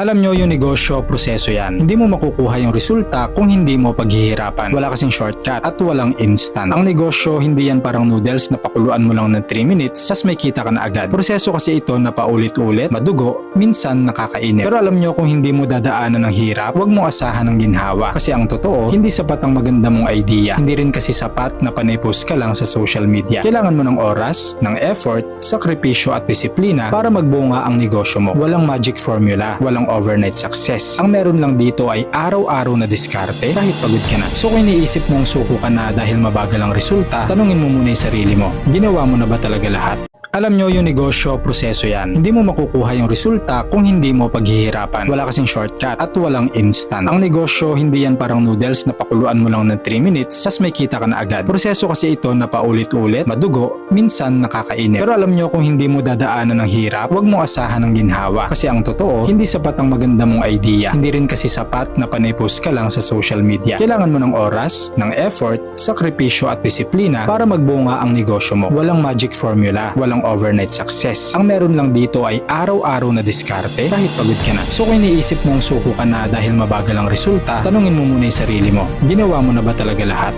Alam nyo, yung negosyo, proseso yan. Hindi mo makukuha yung resulta kung hindi mo paghihirapan. Wala kasing shortcut at walang instant. Ang negosyo, hindi yan parang noodles na pakuluan mo lang ng 3 minutes tas may kita ka na agad. Proseso kasi ito na paulit-ulit, madugo, minsan nakakainip. Pero alam nyo, kung hindi mo dadaanan ng hirap, huwag mo asahan ng ginhawa. Kasi ang totoo, hindi sapat ang maganda mong idea. Hindi rin kasi sapat na panay-post ka lang sa social media. Kailangan mo ng oras, ng effort, sakripisyo at disiplina para magbunga ang negosyo mo. Walang magic formula, walang overnight success. Ang meron lang dito ay araw-araw na diskarte kahit pagod ka na. So kung iniisip mong suko ka na dahil mabagal ang resulta, tanungin mo muna yung sarili mo. Ginawa mo na ba talaga lahat? Alam nyo, yung negosyo, proseso yan. Hindi mo makukuha yung resulta kung hindi mo paghihirapan. Wala kasing shortcut at walang instant. Ang negosyo, hindi yan parang noodles na pakuluan mo lang ng 3 minutes tas may kita ka na agad. Proseso kasi ito na paulit-ulit, madugo, minsan nakakainip. Pero alam nyo, kung hindi mo dadaanan ng hirap, huwag mo asahan ng ginhawa. Kasi ang totoo, hindi sapat ang maganda mong idea. Hindi rin kasi sapat na panay-post ka lang sa social media. Kailangan mo ng oras, ng effort, sakripisyo at disiplina para magbunga ang negosyo mo. Walang magic formula, walang overnight success. Ang meron lang dito ay araw-araw na diskarte kahit pagod ka na. So kung iniisip mong suko ka na dahil mabagal ang resulta, tanungin mo muna yung sarili mo. Ginawa mo na ba talaga lahat?